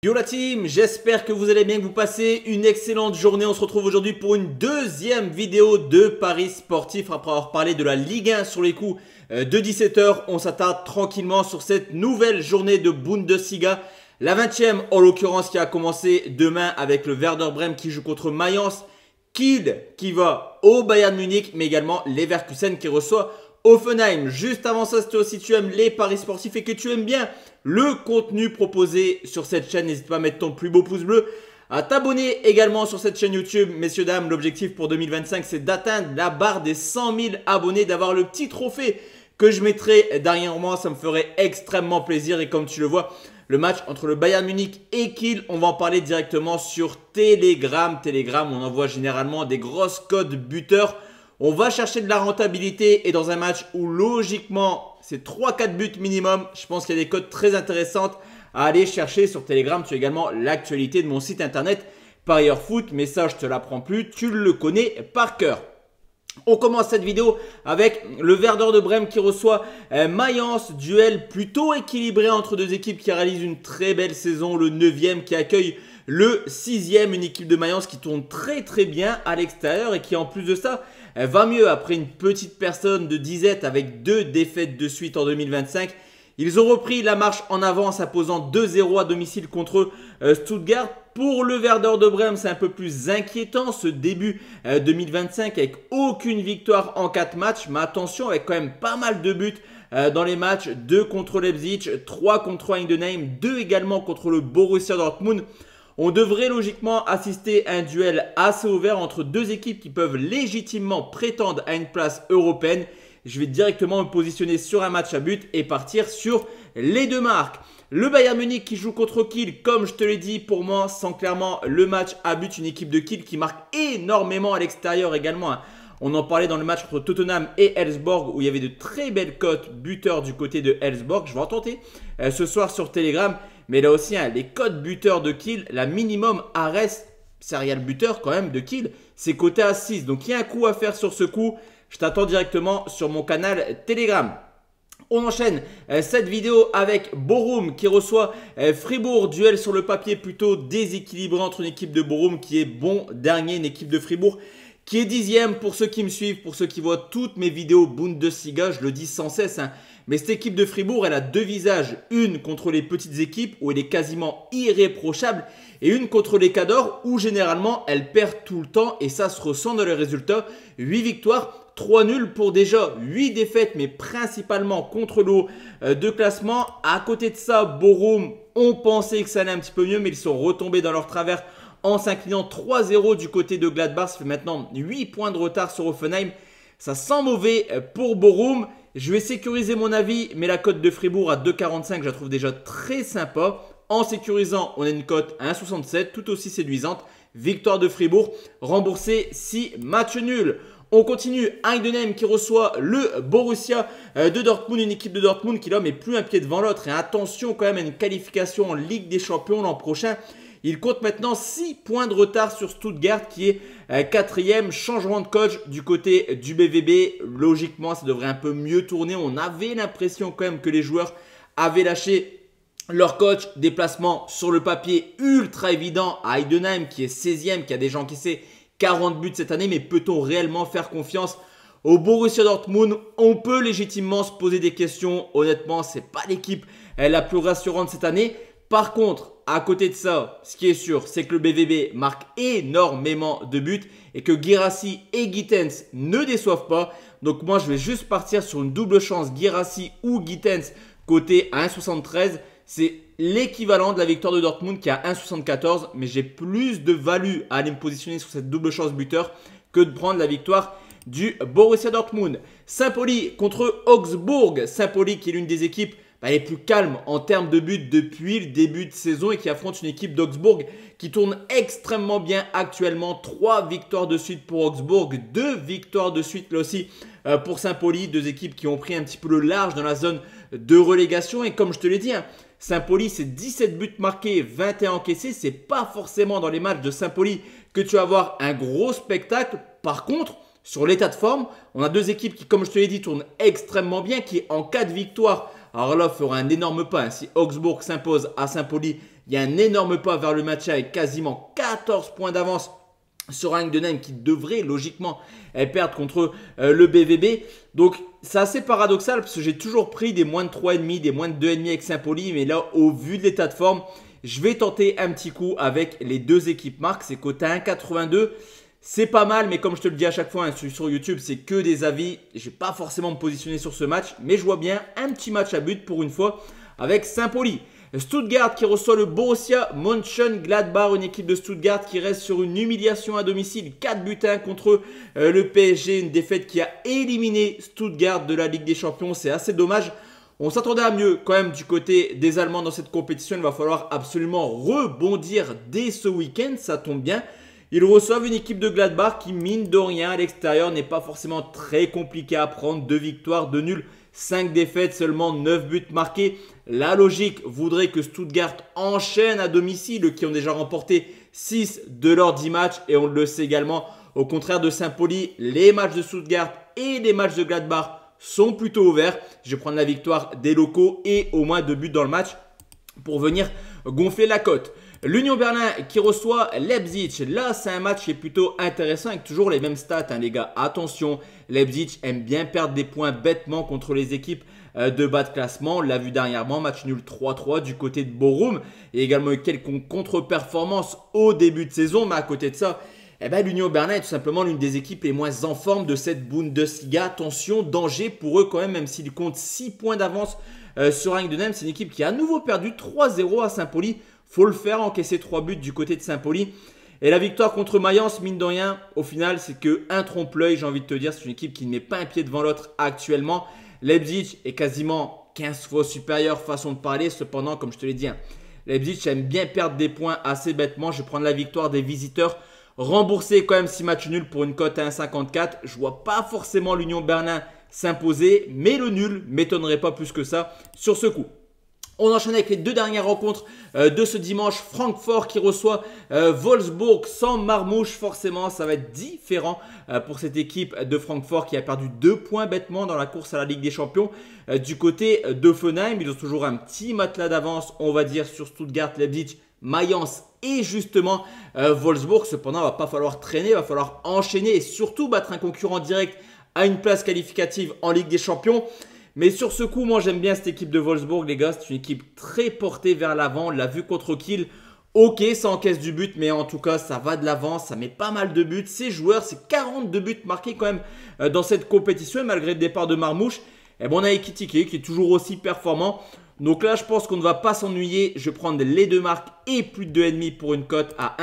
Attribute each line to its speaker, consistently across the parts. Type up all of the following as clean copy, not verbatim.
Speaker 1: Yo la team, j'espère que vous allez bien, que vous passez une excellente journée. On se retrouve aujourd'hui pour une deuxième vidéo de Paris Sportif. Après avoir parlé de la Ligue 1 sur les coups de 17 h, on s'attarde tranquillement sur cette nouvelle journée de Bundesliga. La 20e en l'occurrence qui a commencé demain avec le Werder Bremen qui joue contre Mayence. Kiel qui va au Bayern Munich, mais également Leverkusen qui reçoit Hoffenheim. Juste avant ça, si tu aimes les paris sportifs et que tu aimes bien le contenu proposé sur cette chaîne, n'hésite pas à mettre ton plus beau pouce bleu, à t'abonner également sur cette chaîne YouTube. Messieurs, dames, l'objectif pour 2025, c'est d'atteindre la barre des 100 000 abonnés, d'avoir le petit trophée que je mettrai derrière moi. Ça me ferait extrêmement plaisir. Et comme tu le vois, le match entre le Bayern Munich et Kiel, on va en parler directement sur Telegram. Telegram, on envoie généralement des grosses codes buteurs. On va chercher de la rentabilité et dans un match où logiquement c'est 3-4 buts minimum, je pense qu'il y a des codes très intéressantes à aller chercher sur Telegram. Tu as également l'actualité de mon site internet Parieur Foot, mais ça je te l'apprends plus, tu le connais par cœur. On commence cette vidéo avec le Werder de Brême qui reçoit Mayence. Duel plutôt équilibré entre deux équipes qui réalisent une très belle saison. Le 9e qui accueille le 6e, une équipe de Mayence qui tourne très bien à l'extérieur et qui en plus de ça va mieux après une petite personne de disette avec 2 défaites de suite en 2025. Ils ont repris la marche en avant en s'imposant 2-0 à domicile contre Stuttgart. Pour le Werder de Brême, c'est un peu plus inquiétant ce début 2025 avec aucune victoire en 4 matchs. Mais attention, avec quand même pas mal de buts dans les matchs. 2 contre Leipzig, 3 contre Heidenheim, 2 également contre le Borussia Dortmund. On devrait logiquement assister à un duel assez ouvert entre deux équipes qui peuvent légitimement prétendre à une place européenne. Je vais directement me positionner sur un match à but et partir sur les deux marques. Le Bayern Munich qui joue contre Kiel, comme je te l'ai dit, pour moi, sans clairement le match à but. Une équipe de Kiel qui marque énormément à l'extérieur également. On en parlait dans le match entre Tottenham et Elfsborg où il y avait de très belles cotes buteurs du côté de Elfsborg. Je vais en tenter ce soir sur Telegram. Mais là aussi, les cotes buteurs de Kiel, la minimum Ares serial buteur quand même de Kiel, c'est coté à 6. Donc il y a un coup à faire sur ce coup. Je t'attends directement sur mon canal Telegram. On enchaîne cette vidéo avec Bochum qui reçoit Fribourg. Duel sur le papier plutôt déséquilibré entre une équipe de Bochum qui est bon dernier, une équipe de Fribourg qui est 10e. Pour ceux qui me suivent, pour ceux qui voient toutes mes vidéos Bundesliga, je le dis sans cesse, mais cette équipe de Fribourg, elle a deux visages. Une contre les petites équipes où elle est quasiment irréprochable et une contre les cadors où généralement elle perd tout le temps et ça se ressent dans les résultats. 8 victoires, 3 nuls pour déjà 8 défaites, mais principalement contre le haut de classement. À côté de ça, Bochum, on pensait que ça allait un petit peu mieux, mais ils sont retombés dans leur travers en s'inclinant 3-0 du côté de Gladbach. Ça fait maintenant 8 points de retard sur Hoffenheim. Ça sent mauvais pour Bochum. Je vais sécuriser mon avis, mais la cote de Fribourg à 2,45, je la trouve déjà très sympa. En sécurisant, on a une cote à 1,67, tout aussi séduisante. Victoire de Fribourg, remboursé 6 matchs nuls. On continue, Heidenheim qui reçoit le Borussia de Dortmund, une équipe de Dortmund qui là met plus un pied devant l'autre. Et attention quand même à une qualification en Ligue des Champions l'an prochain. Il compte maintenant 6 points de retard sur Stuttgart qui est 4e. Changement de coach du côté du BVB. Logiquement, ça devrait un peu mieux tourner. On avait l'impression quand même que les joueurs avaient lâché leur coach. Déplacement sur le papier ultra évident à Heidenheim qui est 16e, qui a déjà encaissé 40 buts cette année. Mais peut-on réellement faire confiance au Borussia Dortmund? On peut légitimement se poser des questions. Honnêtement, ce n'est pas l'équipe la plus rassurante cette année. Par contre, à côté de ça, ce qui est sûr, c'est que le BVB marque énormément de buts et que Guirassy et Gittens ne déçoivent pas. Donc moi, je vais juste partir sur une double chance Guirassy ou Gittens côté à 1,73. C'est l'équivalent de la victoire de Dortmund qui est à 1,74. Mais j'ai plus de value à aller me positionner sur cette double chance buteur que de prendre la victoire du Borussia Dortmund. Saint-Pauli contre Augsbourg. Saint-Pauli qui est l'une des équipes les plus calmes en termes de buts depuis le début de saison et qui affronte une équipe d'Augsbourg qui tourne extrêmement bien actuellement. 3 victoires de suite pour Augsbourg, 2 victoires de suite là aussi pour Saint-Pauli. Deux équipes qui ont pris un petit peu le large dans la zone de relégation. Et comme je te l'ai dit, Saint-Pauli c'est 17 buts marqués, 21 encaissés. C'est pas forcément dans les matchs de Saint-Pauli que tu vas avoir un gros spectacle. Par contre, sur l'état de forme, on a deux équipes qui, comme je te l'ai dit, tournent extrêmement bien, qui en cas de victoire, alors là, fera un énorme pas. Si Augsbourg s'impose à Saint-Pauli Il y a un énorme pas vers le match avec quasiment 14 points d'avance sur Heidenheim qui devrait logiquement perdre contre le BVB. Donc c'est assez paradoxal parce que j'ai toujours pris des moins de 3,5, des moins de 2,5 avec Saint-Pauli. Mais là, au vu de l'état de forme, je vais tenter un petit coup avec les deux équipes marques. C'est coté à 1,82. C'est pas mal, mais comme je te le dis à chaque fois sur YouTube, c'est que des avis. Je ne vais pas forcément me positionner sur ce match, mais je vois bien un petit match à but pour une fois avec Saint-Pauli. Stuttgart qui reçoit le Borussia Mönchengladbach, une équipe de Stuttgart qui reste sur une humiliation à domicile, 4-1 contre le PSG, une défaite qui a éliminé Stuttgart de la Ligue des Champions, c'est assez dommage. On s'attendait à mieux quand même du côté des Allemands dans cette compétition, il va falloir absolument rebondir dès ce week-end, ça tombe bien. Ils reçoivent une équipe de Gladbach qui, mine de rien, à l'extérieur n'est pas forcément très compliqué à prendre. 2 victoires, 2 nuls, 5 défaites, seulement 9 buts marqués. La logique voudrait que Stuttgart enchaîne à domicile, qui ont déjà remporté 6 de leurs 10 matchs. Et on le sait également, au contraire de Saint-Pauli, les matchs de Stuttgart et les matchs de Gladbach sont plutôt ouverts. Je vais prendre la victoire des locaux et au moins 2 buts dans le match pour venir gonfler la cote. L'Union Berlin qui reçoit Leipzig. Là, c'est un match qui est plutôt intéressant avec toujours les mêmes stats, hein, les gars. Attention, Leipzig aime bien perdre des points bêtement contre les équipes de bas de classement. On l'a vu dernièrement, match nul 3-3 du côté de Bochum. Et également quelques contre-performances au début de saison. Mais à côté de ça, l'Union Berlin est tout simplement l'une des équipes les moins en forme de cette Bundesliga. Attention, danger pour eux quand même s'ils comptent 6 points d'avance sur Heidenheim. C'est une équipe qui a à nouveau perdu 3-0 à Saint-Pauli. Faut le faire, encaisser 3 buts du côté de Saint-Pauli. Et la victoire contre Mayence, mine de rien, au final, c'est qu'un trompe-l'œil, j'ai envie de te dire. C'est une équipe qui ne met pas un pied devant l'autre actuellement. Leipzig est quasiment 15 fois supérieur, façon de parler. Cependant, comme je te l'ai dit, Leipzig aime bien perdre des points assez bêtement. Je vais prendre la victoire des visiteurs. Rembourser quand même 6 matchs nuls pour une cote à 1,54. Je ne vois pas forcément l'Union Berlin s'imposer, mais le nul ne m'étonnerait pas plus que ça sur ce coup. On enchaîne avec les deux dernières rencontres de ce dimanche. Francfort qui reçoit Wolfsburg sans Marmouche. Forcément, ça va être différent pour cette équipe de Francfort qui a perdu 2 points bêtement dans la course à la Ligue des Champions. Du côté d'Offenheim, ils ont toujours un petit matelas d'avance, on va dire, sur Stuttgart, Leipzig, Mayence et justement Wolfsburg. Cependant, il ne va pas falloir traîner, il va falloir enchaîner et surtout battre un concurrent direct à une place qualificative en Ligue des Champions. Mais sur ce coup, moi j'aime bien cette équipe de Wolfsburg, les gars. C'est une équipe très portée vers l'avant. On l'a vu contre Kiel. Ok, ça encaisse du but, mais en tout cas, ça va de l'avant. Ça met pas mal de buts. Ces joueurs, c'est 42 buts marqués quand même dans cette compétition. Et malgré le départ de Marmouche, on a Ekitike qui est toujours aussi performant. Donc là, je pense qu'on ne va pas s'ennuyer. Je vais prendre les deux marques et plus de 2,5 pour une cote à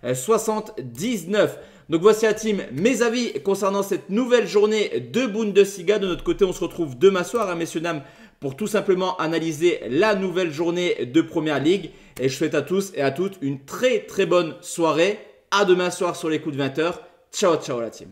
Speaker 1: 1,79. Donc voici la team, mes avis concernant cette nouvelle journée de Bundesliga. De notre côté, on se retrouve demain soir, messieurs, dames, pour tout simplement analyser la nouvelle journée de Première Ligue. Et je souhaite à tous et à toutes une très très bonne soirée. À demain soir sur les coups de 20h. Ciao, ciao la team.